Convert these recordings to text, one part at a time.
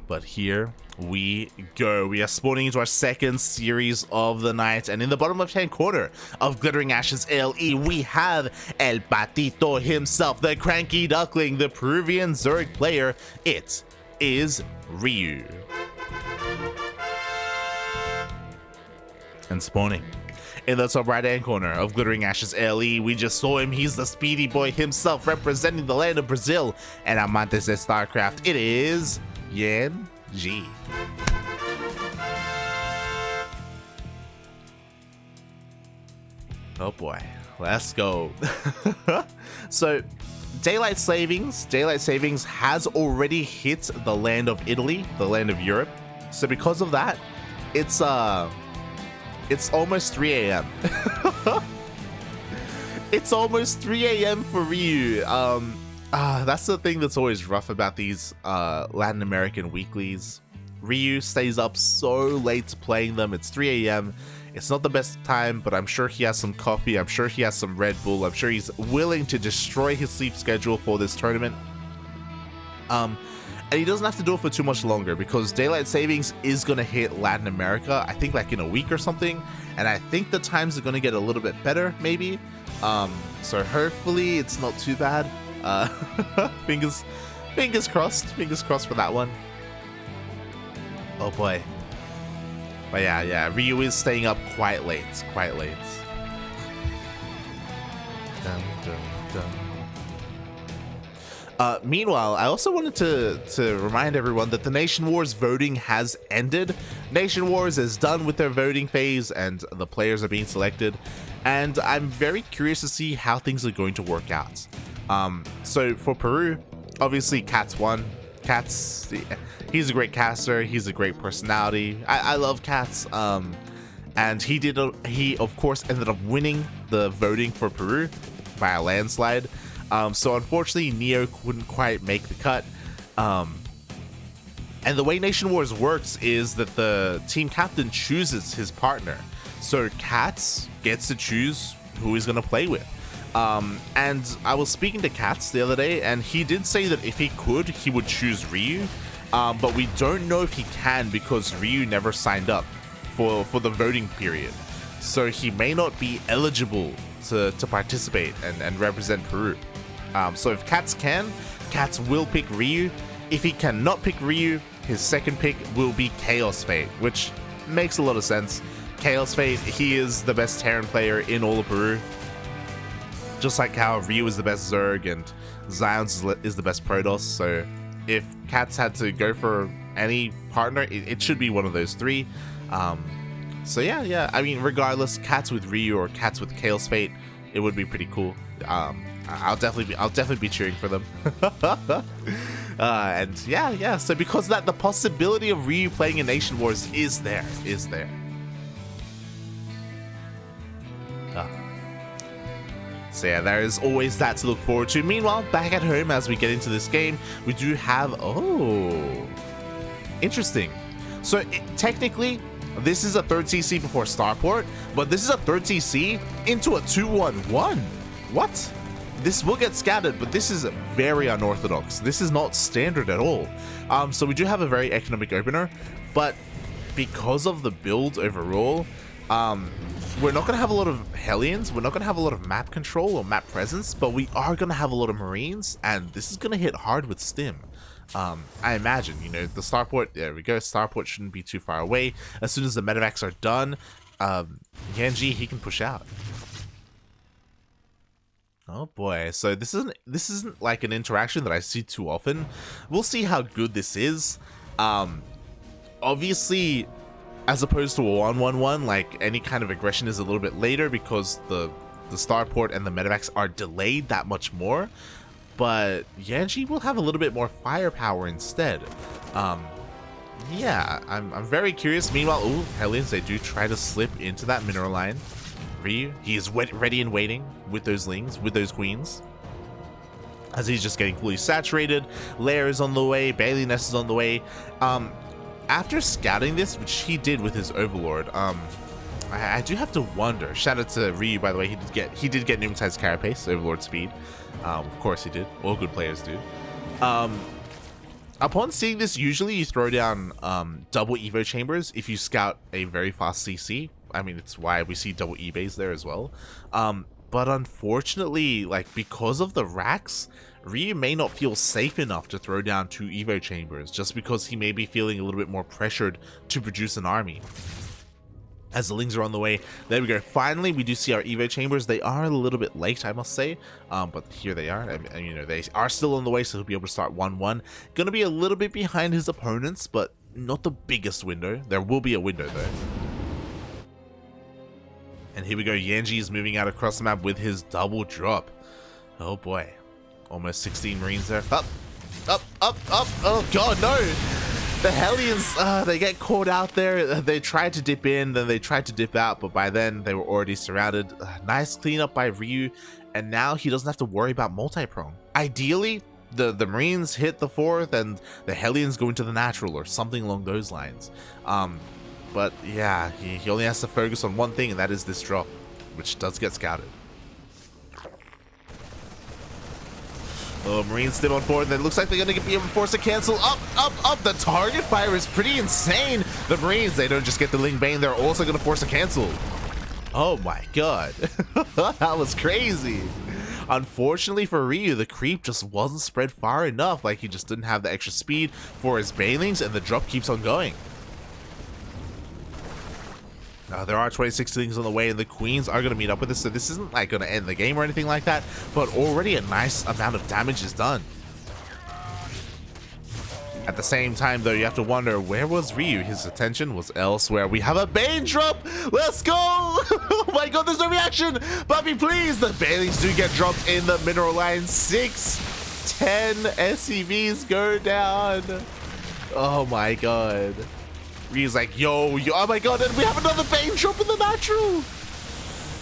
But here we go. We are spawning into our second series of the night, and in the bottom left-hand corner of Glittering Ashes LE, we have El Patito himself, the CranKy Duckling, the Peruvian Zerg player. It is Ryu. And spawning in the top right-hand corner of Glittering Ashes LE, we just saw him. He's the speedy boy himself, representing the land of Brazil and Amantes de StarCraft. It is YanXII. Oh boy, let's go. So daylight savings has already hit the land of Italy, the land of Europe. So because of that, it's almost 3 a.m. It's almost 3 a.m. for Ryu. That's the thing that's always rough about these Latin American weeklies. Ryu stays up so late playing them. It's 3 a.m. It's not the best time, but I'm sure he has some coffee. I'm sure he has some Red Bull. I'm sure he's willing to destroy his sleep schedule for this tournament. And he doesn't have to do it for too much longer, because daylight savings is going to hit Latin America, I think like in a week or something. And I think the times are going to get a little bit better, maybe. So hopefully it's not too bad. Fingers crossed for that one. Oh boy. But yeah, Ryu is staying up quite late. Dun, dun, dun. Meanwhile, I also wanted to remind everyone that the Nation Wars voting has ended. Nation Wars is done with their voting phase, and the players are being selected. And I'm very curious to see how things are going to work out. So for Peru, obviously Cats won. Cats, he's a great caster. He's a great personality. I love Cats. And he of course ended up winning the voting for Peru by a landslide. So unfortunately, Neo couldn't quite make the cut. And the way Nation Wars works is that the team captain chooses his partner. So Cats gets to choose who he's going to play with. And I was speaking to Cats the other day, and he did say that if he could, he would choose Ryu. But we don't know if he can, because Ryu never signed up for the voting period. So he may not be eligible to participate and represent Peru. So if Cats can, Cats will pick Ryu. If he cannot pick Ryu, his second pick will be Chaos Fate, which makes a lot of sense. Chaos Fate, he is the best Terran player in all of Peru. Just like how Ryu is the best Zerg and Zion's is the best Protoss. So if Cats had to go for any partner, it should be one of those three. So yeah. I mean, regardless, Cats with Ryu or Cats with Chaos Fate, it would be pretty cool. I'll definitely be cheering for them. And yeah. So because of that, the possibility of Ryu playing in Nation Wars is there. So yeah, there is always that to look forward to. Meanwhile, back at home, as we get into this game, we do have interesting. So technically, this is a third CC before Starport, but this is a third CC into a 2-1-1. What? This will get scattered, but this is very unorthodox. This is not standard at all. So we do have a very economic opener, but because of the build overall, we're not going to have a lot of Hellions. We're not going to have a lot of map control or map presence, but we are going to have a lot of Marines, and this is going to hit hard with Stim. I imagine, the Starport, there we go. Starport shouldn't be too far away. As soon as the medevacs are done, YanXII, he can push out. Oh boy, so this isn't like an interaction that I see too often. We'll see how good this is. Obviously, as opposed to a 1-1-1, like any kind of aggression is a little bit later because the Starport and the medevacs are delayed that much more. But YanXII will have a little bit more firepower instead. Yeah, I'm very curious. Meanwhile, Hellions, they do try to slip into that mineral line. Ryu, he is ready and waiting with those lings, with those queens. As he's just getting fully saturated. Lair is on the way, Bailey Nest is on the way. After scouting this, which he did with his Overlord, I do have to wonder. Shout out to Ryu, by the way, he did get pneumatized Carapace, Overlord speed. Of course he did. All good players do. Upon seeing this, usually you throw down double Evo chambers if you scout a very fast CC. I mean, it's why we see double E-bays there as well. But unfortunately, like, because of the racks, Ryu may not feel safe enough to throw down 2 Evo chambers, just because he may be feeling a little bit more pressured to produce an army. As the Lings are on the way, there we go. Finally, we do see our Evo chambers. They are a little bit late, I must say, but here they are. And you know, they are still on the way, so he'll be able to start 1-1. Gonna be a little bit behind his opponents, but not the biggest window. There will be a window though. And here we go. YanXII is moving out across the map with his double drop. Oh boy, almost 16 Marines there. Up, up, up, up. Oh god, no. The Hellions, they get caught out there. They tried to dip in, then they tried to dip out, but by then they were already surrounded. Nice cleanup by Ryu, and now he doesn't have to worry about multi-prong. Ideally, the Marines hit the 4th and the Hellions go into the natural or something along those lines. But yeah, he only has to focus on one thing, and that is this drop, which does get scouted. Oh, Marines still on forward, then looks like they're going to be able to force a cancel. Up, up, up. The target fire is pretty insane. The Marines, they don't just get the Ling Bane, they're also going to force a cancel. Oh my god. That was crazy. Unfortunately for Ryu, the creep just wasn't spread far enough. Like, he just didn't have the extra speed for his Banelings, and the drop keeps on going. There are 26 things on the way, and the Queens are going to meet up with this, so this isn't like going to end the game or anything like that, but already a nice amount of damage is done. At the same time, though, you have to wonder, where was Ryu? His attention was elsewhere. We have a Bane drop! Let's go! Oh my god, there's no reaction! Puppy, please! The Banelings do get dropped in the mineral line. 6, 10 SCVs go down. Oh my god. Ryu's like, yo, oh my god, and we have another Bane drop in the natural!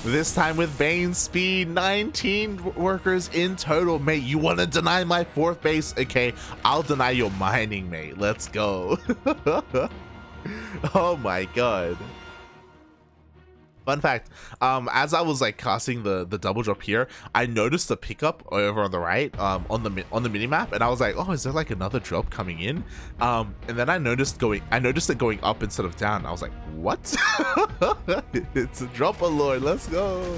This time with Bane speed, 19 workers in total. Mate, you want to deny my 4th base? Okay, I'll deny your mining, mate. Let's go. Oh my god. Fun fact, as I was like casting the double drop here, I noticed a pickup over on the right, on the minimap, and I was like, oh, is there like another drop coming in? And then I noticed it going up instead of down. I was like, what? It's a drop alert. Let's go.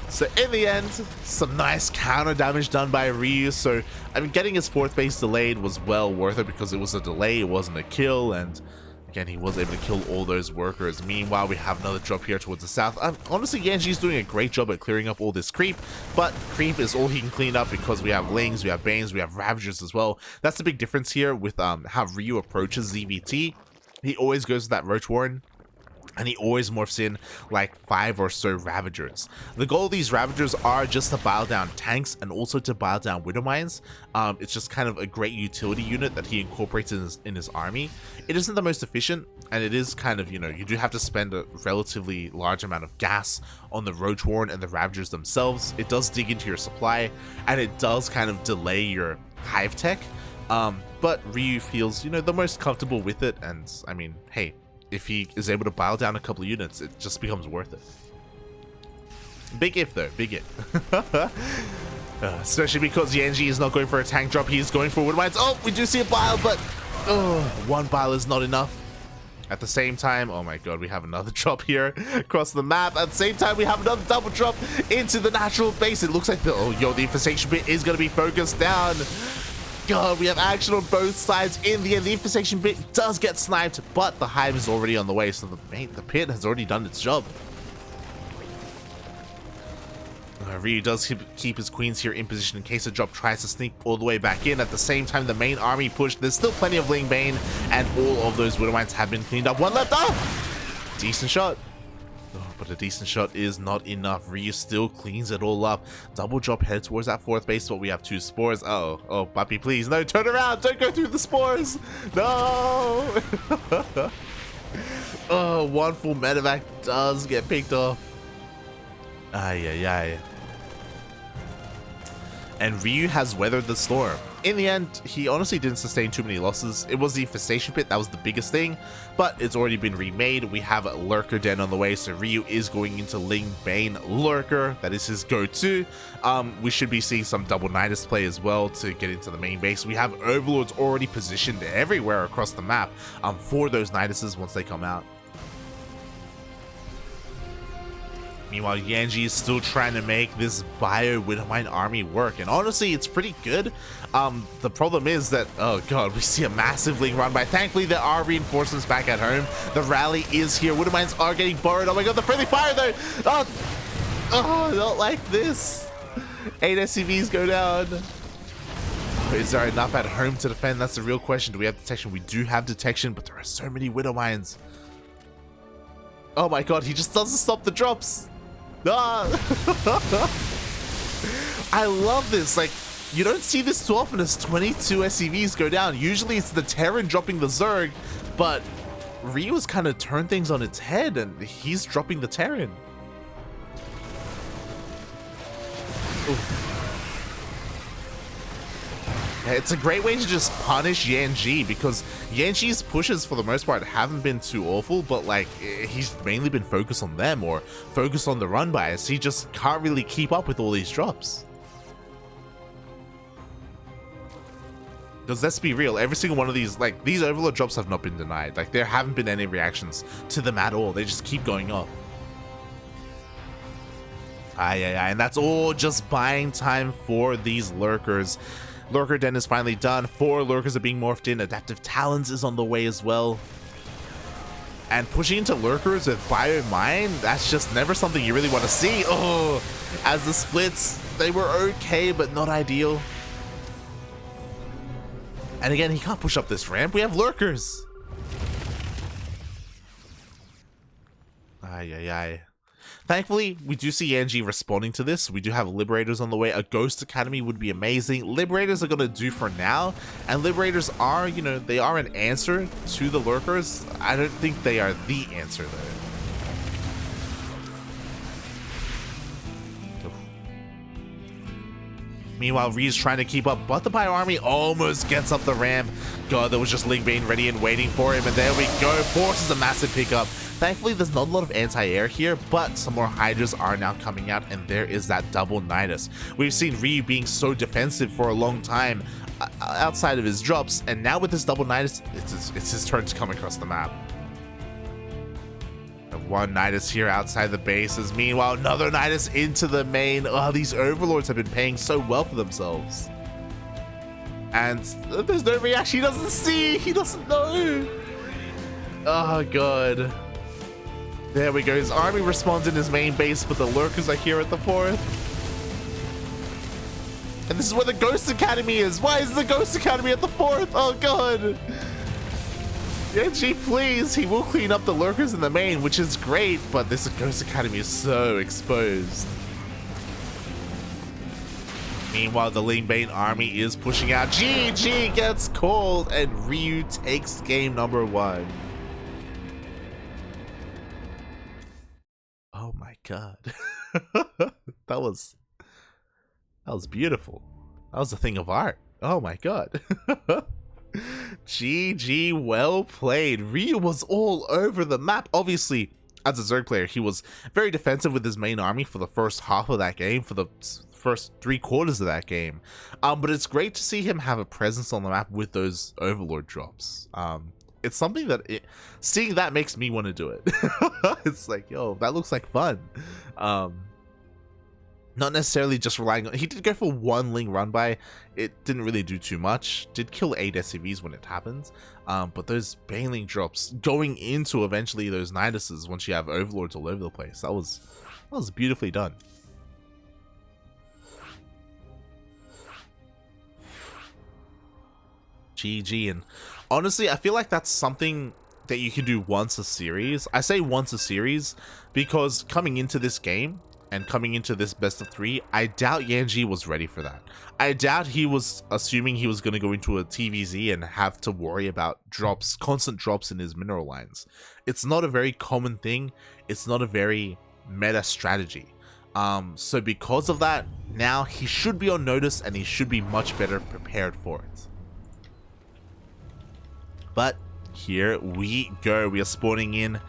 So in the end, some nice counter damage done by Ryu. So I mean, getting his 4th base delayed was well worth it because it was a delay, it wasn't a kill, and again, he was able to kill all those workers. Meanwhile, we have another drop here towards the south. Honestly, YanXII is doing a great job at clearing up all this creep, but creep is all he can clean up because we have Lings, we have Banes, we have Ravagers as well. That's the big difference here with how Ryu approaches ZvT. He always goes to that Roach Warren, and he always morphs in like 5 or so Ravagers. The goal of these Ravagers are just to bile down tanks and also to bile down Widow Mines. It's just kind of a great utility unit that he incorporates in his army. It isn't the most efficient, and it is kind of, you know, you do have to spend a relatively large amount of gas on the Roach Warren and the Ravagers themselves. It does dig into your supply, and it does kind of delay your hive tech. But Ryu feels, you know, the most comfortable with it, and I mean, hey, if he is able to bile down a couple of units, it just becomes worth it. Big if though, big if. Especially because YanXII is not going for a tank drop, he's going for Widow Mines. Oh, we do see a bile, but one bile is not enough. At the same time, oh my god, we have another drop here across the map. At the same time, we have another double drop into the natural base. It looks like the infestation bit is going to be focused down. God, we have action on both sides. In the end, the infestation bit does get sniped, but the hive is already on the way, so the pit has already done its job. Ryu does keep his queens here in position in case the drop tries to sneak all the way back in. At the same time, the main army pushed. There's still plenty of Ling Bane, and all of those Widow Mines have been cleaned up. One left. Oh! Decent shot. But a decent shot is not enough. Ryu still cleans it all up. Double drop head towards that 4th base, but we have 2 spores. Oh, puppy, please. No, turn around. Don't go through the spores. No. Oh, 1 full medevac does get picked off. Ay. And Ryu has weathered the storm. In the end, he honestly didn't sustain too many losses. It was the Infestation Pit, that was the biggest thing, but it's already been remade. We have a Lurker Den on the way, so Ryu is going into Ling Bane Lurker. That is his go-to. We should be seeing some double Nidus play as well to get into the main base. We have Overlords already positioned everywhere across the map for those Niduses once they come out. Meanwhile, YanXII is still trying to make this Bio Widowmine army work, and honestly, it's pretty good. The problem is that, oh god, we see a massive Ling run by. Thankfully, there are reinforcements back at home. The rally is here. Widowmines are getting borrowed. Oh my god, the friendly fire though! Oh, not like this. 8 SCVs go down. Is there enough at home to defend? That's the real question. Do we have detection? We do have detection, but there are so many Widowmines. Oh my god, he just doesn't stop the drops. Ah. I love this. Like, you don't see this too often as 22 SCVs go down. Usually it's the Terran dropping the Zerg, but Ryu's kind of turned things on its head and he's dropping the Terran. Ooh. It's a great way to just punish YanXII, because YanXII's pushes for the most part haven't been too awful, but like he's mainly been focused on them or focused on the run bias. He just can't really keep up with all these drops. Because let's be real, every single one of these, like these Overlord drops have not been denied. Like there haven't been any reactions to them at all. They just keep going up. And that's all just buying time for these Lurkers. Lurker Den is finally done. 4 Lurkers are being morphed in. Adaptive Talons is on the way as well. And pushing into Lurkers with Bio Mine, that's just never something you really want to see. Oh, as the splits, they were okay, but not ideal. And again, he can't push up this ramp. We have Lurkers. Thankfully, we do see YanXII responding to this. We do have Liberators on the way. A Ghost Academy would be amazing. Liberators are going to do for now. And Liberators are, you know, they are an answer to the Lurkers. I don't think they are the answer, though. Meanwhile, Ryu's trying to keep up, but the Bio Army almost gets up the ramp. God, there was just Ling Bane ready and waiting for him, and there we go. Forces a massive pickup. Thankfully, there's not a lot of anti-air here, but some more Hydras are now coming out, and there is that double Nidus. We've seen Ryu being so defensive for a long time outside of his drops, and now with this double Nidus, it's his turn to come across the map. One Nidus here outside the bases. Meanwhile, another Nidus into the main. Oh, these Overlords have been paying so well for themselves. And there's no reaction. He doesn't see. He doesn't know. Oh, God. There we go. His army responds in his main base, but the Lurkers are here at the 4th. And this is where the Ghost Academy is. Why is the Ghost Academy at the 4th? Oh, God. YanXII, please. He will clean up the Lurkers in the main, which is great, but this Ghost Academy is so exposed. Meanwhile, the Ling Bane army is pushing out. GG gets called, and Ryu takes game number 1. Oh my god. that was beautiful. That was a thing of art. Oh my god. GG, well played. Ryu was all over the map. Obviously, as a Zerg player, he was very defensive with his main army for the first half of that game, for the first 3/4 of that game. But it's great to see him have a presence on the map with those Overlord drops. It's something that seeing that makes me want to do it. It's like, yo, that looks like fun. Not necessarily just relying on. He did go for 1 Ling run by. It didn't really do too much. Did kill 8 SCVs when it happens. But those Baneling drops going into eventually those Niduses once you have Overlords all over the place. That was beautifully done. GG. And honestly, I feel like that's something that you can do once a series. I say once a series because coming into this game and coming into this best of 3, I doubt YanXII was ready for that. I doubt he was assuming he was going to go into a TVZ and have to worry about drops, constant drops in his mineral lines. It's not a very common thing. It's not a very meta strategy. So because of that, now he should be on notice and he should be much better prepared for it. But here we go. We are spawning in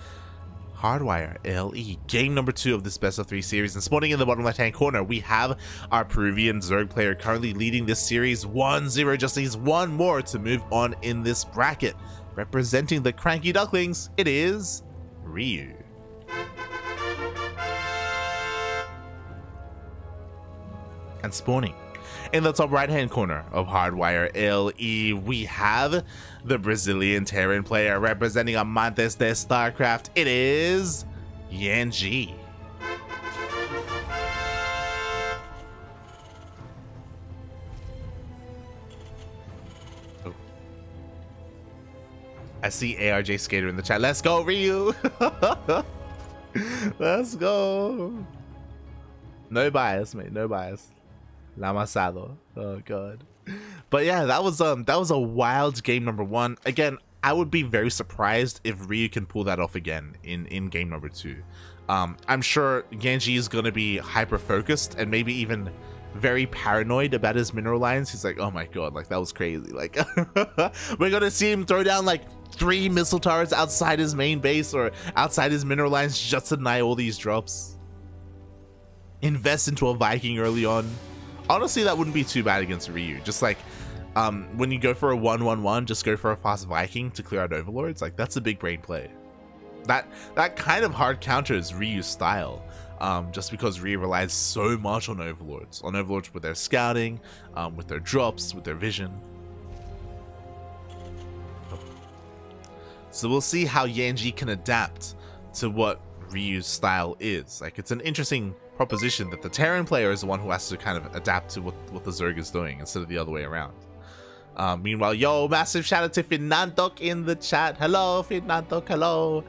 Hardwire LE, game number 2 of this best of 3 series, and spawning in the bottom left hand corner we have our Peruvian Zerg player currently leading this series 1-0, just needs one more to move on in this bracket. Representing the CranKy Ducklings, it is Ryu. And spawning in the top right hand corner of Hardwire LE, we have the Brazilian Terran player representing Amantes de StarCraft. It is YanXII. Oh. I see ARJ Skater in the chat. Let's go, Ryu. Let's go. No bias, mate. No bias. Lamasado. Oh god. But yeah, that was a wild game number 1. Again, I would be very surprised if Ryu can pull that off again in game number 2. I'm sure YanXII is gonna be hyper focused and maybe even very paranoid about his mineral lines. He's like, oh my god, like that was crazy. Like we're gonna see him throw down like 3 missile turrets outside his main base or outside his mineral lines just to deny all these drops. Invest into a Viking early on. Honestly, that wouldn't be too bad against Ryu. Just like when you go for a 1-1-1, just go for a fast Viking to clear out overlords. Like that's a big brain play. That kind of hard counters Ryu's style. Just because Ryu relies so much on overlords with their scouting, with their drops, with their vision. So we'll see how YanXII can adapt to what Ryu's style is. Like it's an interesting proposition that the Terran player is the one who has to kind of adapt to what the Zerg is doing instead of the other way around. Meanwhile, yo, massive shout out to Fernando in the chat. Hello, Fernando. Hello.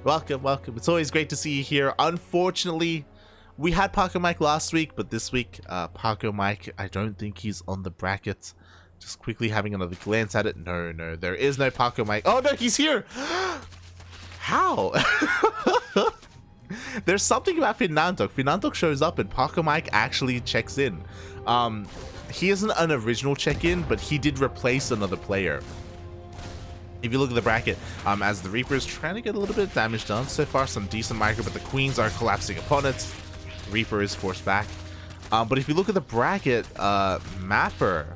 Welcome. It's always great to see you here. Unfortunately, we had Paco Mike last week, but this week, Paco Mike, I don't think he's on the bracket. Just quickly having another glance at it. No, there is no Paco Mike. Oh no, he's here. How? There's something about Fernando. Fernando shows up and Paco Mike actually checks in. He isn't an original check-in, but he did replace another player. If you look at the bracket, as the Reaper is trying to get a little bit of damage done, so far some decent micro, but the Queens are collapsing opponents. Reaper is forced back. But if you look at the bracket, Mapper.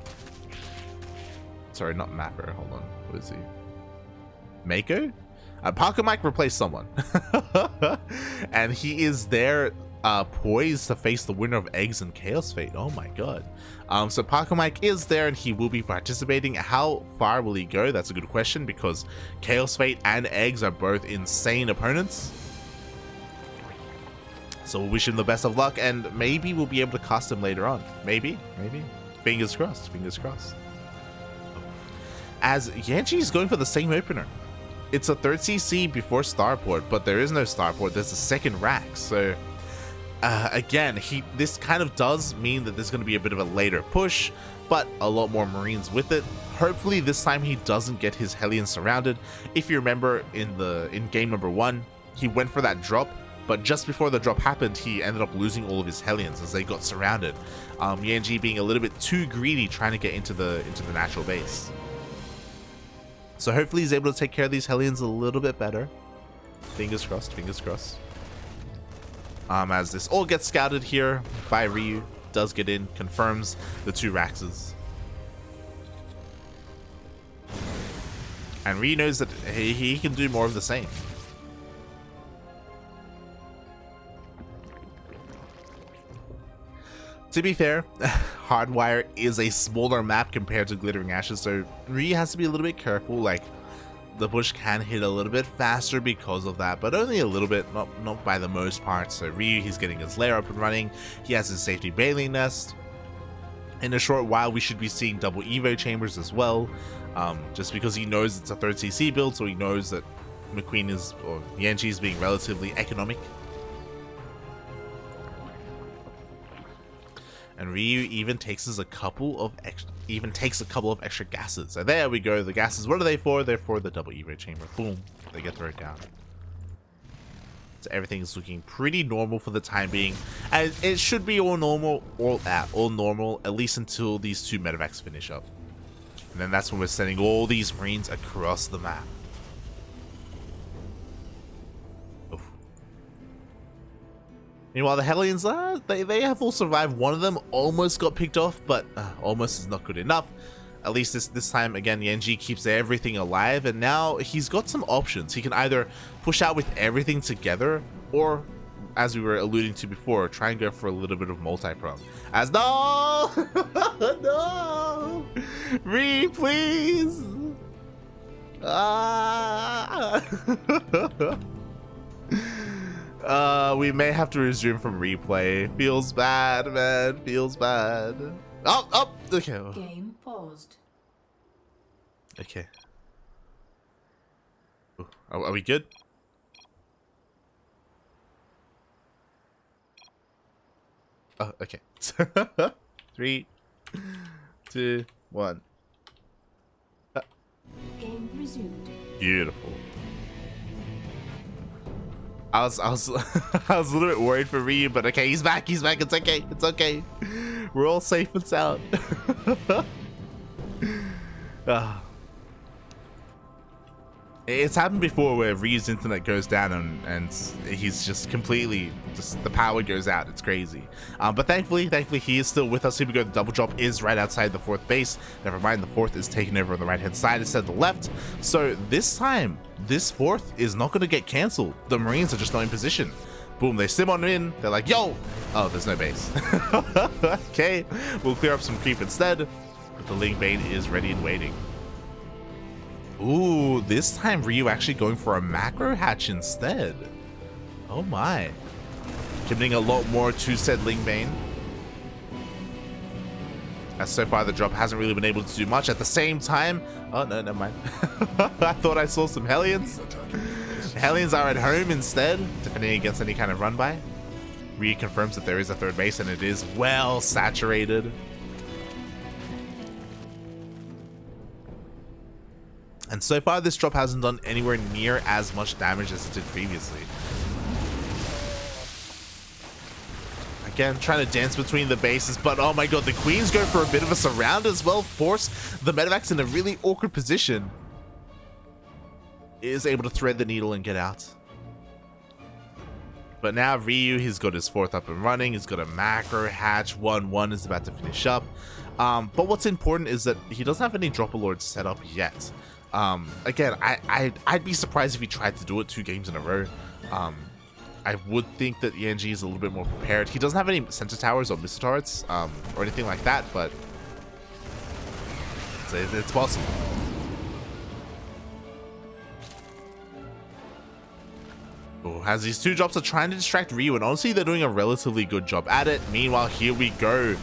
Sorry, not Mapper. Hold on. What is he? Mako? Paco Mike replaced someone. And he is there poised to face the winner of Eggs and Chaos Fate. Oh my god. So Paco Mike is there and he will be participating. How far will he go? That's a good question because Chaos Fate and Eggs are both insane opponents. So we'll wish him the best of luck and maybe we'll be able to cast him later on. Maybe. Fingers crossed. As YanXII is going for the same opener. It's a 3rd CC before starport, but there is no starport. There's a 2nd rack. So again, this kind of does mean that there's going to be a bit of a later push, but a lot more Marines with it. Hopefully this time he doesn't get his Hellions surrounded. If you remember in game number 1, he went for that drop, but just before the drop happened, he ended up losing all of his Hellions as they got surrounded. YanXII being a little bit too greedy trying to get into the natural base. So hopefully he's able to take care of these Hellions a little bit better. Fingers crossed. As this all gets scouted here by Ryu, does get in, confirms the 2 Raxes. And Ryu knows that he can do more of the same. To be fair, Hardwire is a smaller map compared to Glittering Ashes, so Ryu has to be a little bit careful. Like, the bush can hit a little bit faster because of that, but only a little bit, not by the most part. So Ryu, he's getting his lair up and running. He has his safety baleen nest. In a short while, we should be seeing double Evo chambers as well, just because he knows it's a 3rd CC build, so he knows that YanXII is being relatively economic. And Ryu even takes a couple of extra gases. So there we go. The gases, what are they for? They're for the double Evo chamber. Boom. They get thrown down. So everything's looking pretty normal for the time being, and it should be all normal, all normal, at least until these two medevacs finish up. And then that's when we're sending all these Marines across the map. Oof. Meanwhile, the Hellions, they have all survived. One of them almost got picked off, but almost is not good enough. At least this time, again, YanXII keeps everything alive, and now he's got some options. He can either push out with everything together, or, as we were alluding to before, try and go for a little bit of multi-prong. As no! No! Re, please! We may have to resume from replay. Feels bad, man. Feels bad. Oh, okay. Game paused. Okay. Ooh, are we good? Oh, okay. 3, 2, 1. Game resumed. Beautiful. I was I was a little bit worried for Ryu, but okay, he's back. It's okay. It's okay. We're all safe and sound. It's happened before where Ryu's internet goes down and he's just completely, the power goes out. It's crazy. But thankfully he is still with us. Here we go. The double drop is right outside the 4th base. Never mind, the 4th is taken over on the right hand side instead of the left. So this time, this 4th is not going to get cancelled. The Marines are just not in position. Boom, they sim on in. They're like, yo! Oh, there's no base. Okay, we'll clear up some creep instead. But the Ling Bane is ready and waiting. Ooh, this time Ryu actually going for a macro hatch instead. Oh my. Committing a lot more to said Ling Bane. As so far the drop hasn't really been able to do much. At the same time, oh no, never mind. I thought I saw some Hellions. The Hellions are at home instead, defending against any kind of run by. Ryu confirms that there is a 3rd base and it is well saturated. And so far, this drop hasn't done anywhere near as much damage as it did previously. Again, trying to dance between the bases, but oh my god, the Queens go for a bit of a surround as well, force the medevacs in a really awkward position. Is able to thread the needle and get out. But now Ryu, he's got his 4th up and running, he's got a macro hatch, 1-1 is about to finish up. But what's important is that he doesn't have any Dropper Lords set up yet. Again, I'd be surprised if he tried to do it 2 games in a row. I would think that YanXII is a little bit more prepared. He doesn't have any center towers or missile turrets, or anything like that, but it's possible. Oh, as these 2 drops are trying to distract Ryu, and honestly, they're doing a relatively good job at it. Meanwhile, here we go.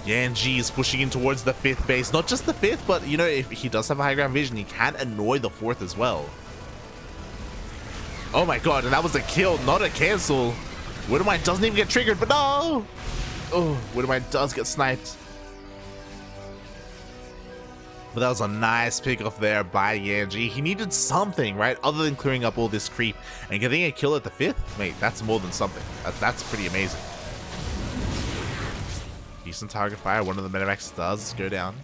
YanXII is pushing in towards the 5th base. Not just the 5th, but, you know, if he does have a high ground vision, he can annoy the 4th as well. Oh my god, and that was a kill, not a cancel. Widowmine doesn't even get triggered, but no! Oh, Widowmine does get sniped. But that was a nice pickoff there by YanXII. He needed something, right? Other than clearing up all this creep and getting a kill at the 5th? Mate, that's more than something. That's pretty amazing. Decent target fire. One of the medevacs does go down.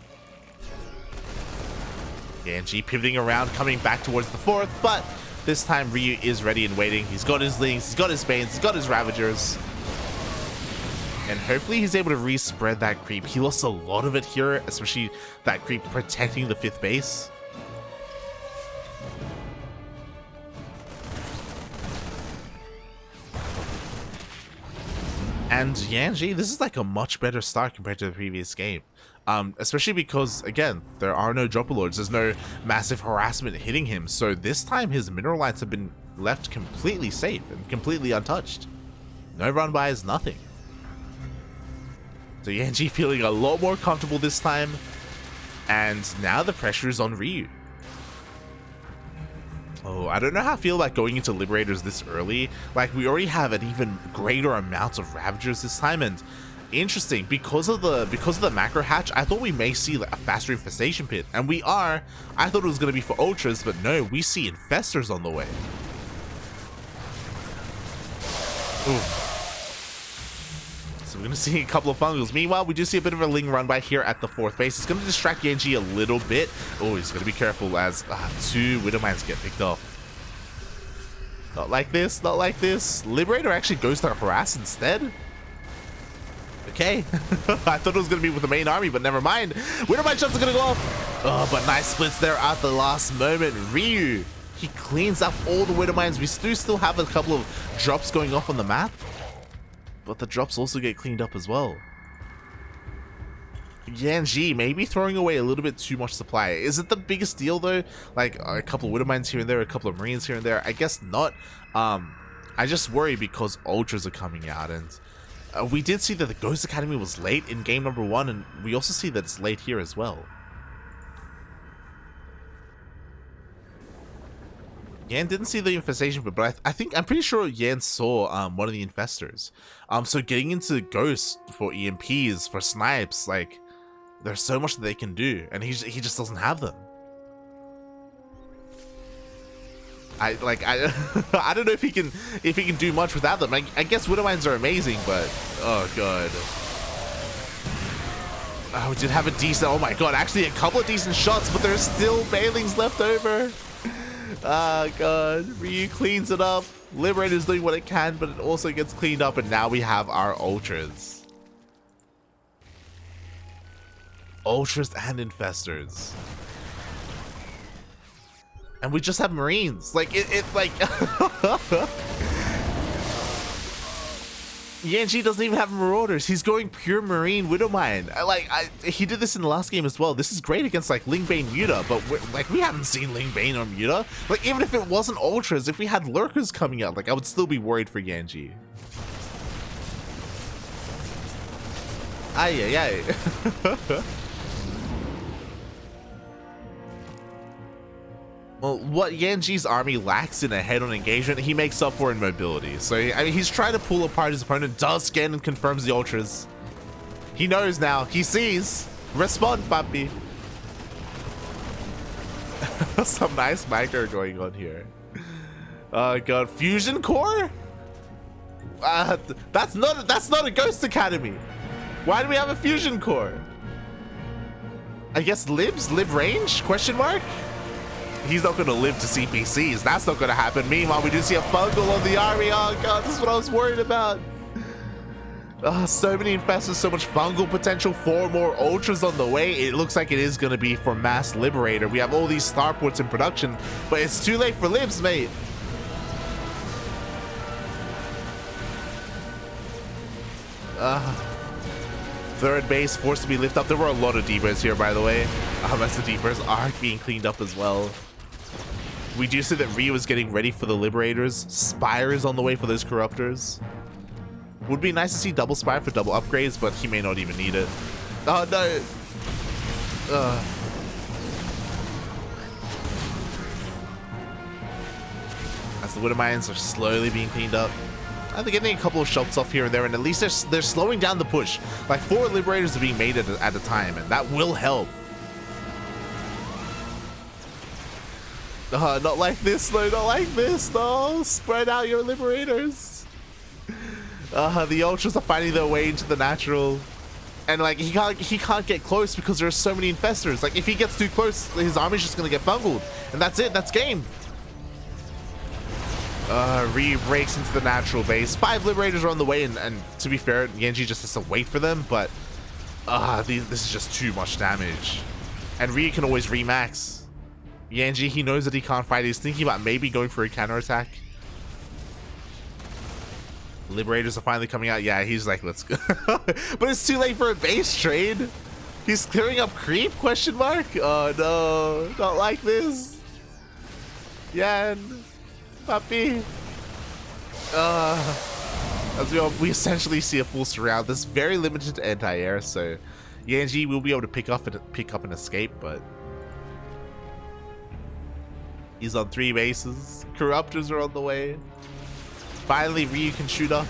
YanXII pivoting around, coming back towards the 4th, but this time Ryu is ready and waiting. He's got his Lings, he's got his Banes, he's got his Ravagers. And hopefully he's able to re-spread that creep. He lost a lot of it here, especially that creep protecting the 5th base. And YanXII, this is like a much better start compared to the previous game. Especially because, again, there are no Dropper Lords. There's no massive harassment hitting him. So this time his mineral lines have been left completely safe and completely untouched. No run-bys, nothing. So YanXII feeling a lot more comfortable this time. And now the pressure is on Ryu. Oh, I don't know how I feel about going into Liberators this early. Like, we already have an even greater amount of Ravagers this time, and interesting, because of the macro hatch, I thought we may see like a faster infestation pit, and we are. I thought it was going to be for ultras, but no, we see infestors on the way. Ooh. So we're going to see a couple of fungals. Meanwhile, we do see a bit of a Ling run by here at the 4th base. It's going to distract YanXII a little bit. Oh, he's going to be careful as 2 Widowmines get picked off. Not like this, not like this. Liberator actually goes to harass instead. Okay. I thought it was going to be with the main army, but never mind. Widowmine shots are going to go off. Oh, but nice splits there at the last moment. Ryu, he cleans up all the Widowmines. We do still have a couple of drops going off on the map, but the drops also get cleaned up as well. YanXII maybe throwing away a little bit too much supply. Is it the biggest deal though? Like a couple of Widowmines here and there, a couple of Marines here and there? I guess not. I just worry because Ultras are coming out, and we did see that the Ghost Academy was late in game number 1, and we also see that it's late here as well. Yan didn't see the infestation, but I'm pretty sure Yan saw one of the infestors. So getting into Ghost for EMPs, for snipes, like there's so much that they can do, and he just doesn't have them. I don't know if he can do much without them. I guess Widowmines are amazing, but oh god. Oh, we did have a decent, oh my god, actually a couple of decent shots, but there's still Bailings left over. Oh god, Ryu cleans it up. Liberator's doing what it can, but it also gets cleaned up, and now we have our Ultras. Ultras and Infestors. And we just have Marines. Like, like... YanXII doesn't even have Marauders. He's going pure Marine Widowmine. He did this in the last game as well. This is great against, like, Lingbane Muta, but, we haven't seen Lingbane or Muta. Like, even if it wasn't Ultras, if we had Lurkers coming out, like, I would still be worried for YanXII. Ay, ay, ay. Well, what YanXII's army lacks in a head-on engagement, he makes up for in mobility. So, I mean, he's trying to pull apart his opponent, does scan and confirms the Ultras. He knows now. He sees. Respond, papi. Some nice micro going on here. Oh, God. Fusion Core? That's not a Ghost Academy. Why do we have a Fusion Core? I guess Lib range? Question mark? He's not going to live to see PCs. That's not going to happen. Meanwhile, we do see a fungal on the army. Oh god, this is what I was worried about. So many infestors, so much fungal potential. 4 more Ultras on the way. It looks like it is going to be for Mass Liberator. We have all these starports in production, but it's too late for Libs, mate. Third base forced to be lifted up. There were a lot of deepers here, by the way. As the deepers are being cleaned up as well. We do see that Ryu is getting ready for the Liberators. Spire is on the way for those Corruptors. Would be nice to see double Spire for double upgrades, but he may not even need it. Oh no! As the Widowmines are slowly being cleaned up. They're getting a couple of shots off here and there, and at least they're slowing down the push. Like 4 Liberators are being made at a time, and that will help. Not like this, though. Not like this, no. Spread out your Liberators. The Ultras are finding their way into the natural, and like he can't get close because there's so many Infestors. Like if he gets too close, his army's just gonna get bungled, and that's it. That's game. Ryu breaks into the natural base. 5 Liberators are on the way, and to be fair, YanXII just has to wait for them, but this is just too much damage. And Ryu can always remax. YanXII, he knows that he can't fight. He's thinking about maybe going for a counterattack. Liberators are finally coming out. Yeah, he's like, let's go. But it's too late for a base trade. He's clearing up creep, question mark? Oh no, not like this. Yan. Puppy. As we essentially see a full surround. This very limited anti-air, so YanXII will be able to pick up and escape, but he's on 3 bases. Corruptors are on the way. Finally, Ryu can shoot up.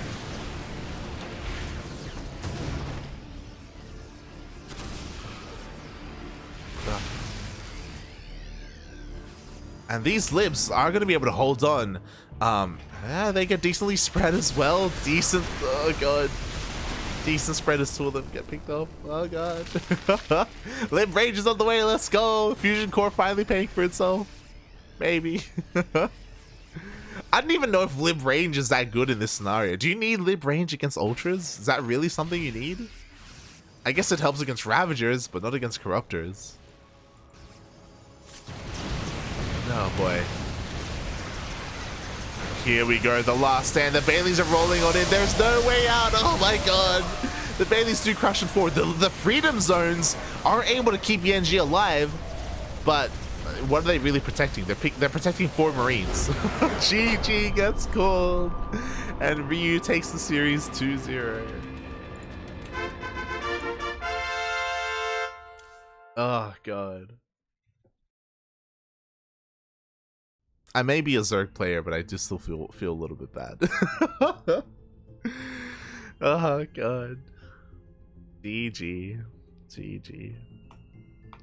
And these libs are going to be able to hold on. Yeah, they get decently spread as well. Decent. Oh, God. Decent spread as two of them get picked up. Oh, God. Lib range is on the way. Let's go. Fusion core finally paying for itself. Maybe. I don't even know if lib range is that good in this scenario. Do you need lib range against ultras? Is that really something you need? I guess it helps against ravagers, but not against corruptors. Oh boy. Here we go, the last stand. The Baileys are rolling on in. There's no way out. Oh my god. The Baileys do crush it forward. The freedom zones are able to keep YanXII alive, but what are they really protecting? They're protecting 4 Marines. GG gets called, and Ryu takes the series 2-0. Oh god. I may be a Zerg player, but I do still feel a little bit bad. Oh god. GG. GG.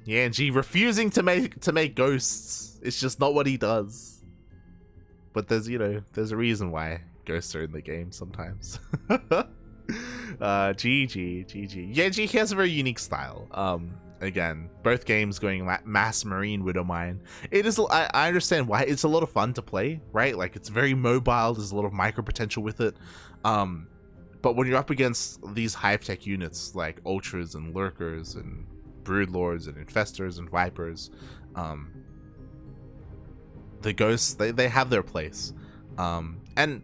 YanXII refusing to make ghosts. It's just not what he does. But there's, you know, there's a reason why ghosts are in the game sometimes. GG. YanXII has a very unique style. Again, both games going mass Marine Widowmine. It is, I understand why. It's a lot of fun to play, right? Like, it's very mobile. There's a lot of micro potential with it. But when you're up against these hive tech units like Ultras and Lurkers and Broodlords and Infestors and Vipers, the Ghosts, they have their place. And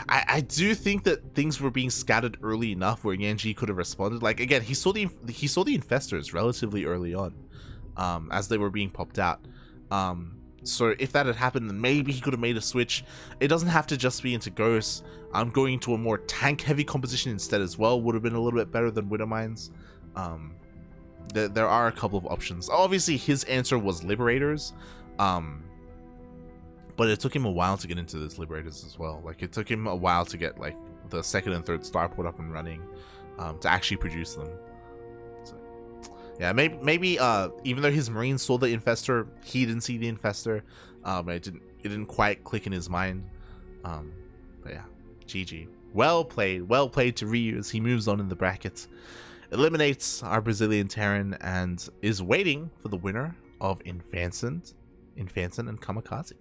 I do think that things were being scattered early enough where YanXII could have responded. Like, again, he saw the Infestors relatively early on, as they were being popped out. So if that had happened, then maybe he could have made a switch. It doesn't have to just be into Ghosts. Going into a more tank-heavy composition instead as well would have been a little bit better than Widowmines. There are a couple of options. Obviously, his answer was Liberators. But it took him a while to get into those Liberators as well. Like, it took him a while to get, like, the 2nd and 3rd starport up and running, to actually produce them. So, yeah, maybe even though his Marines saw the Infestor, he didn't see the Infestor. It didn't quite click in his mind. But yeah, GG. Well played to Ryu as he moves on in the brackets. Eliminates our Brazilian Terran and is waiting for the winner of YanXII and Kamikaze.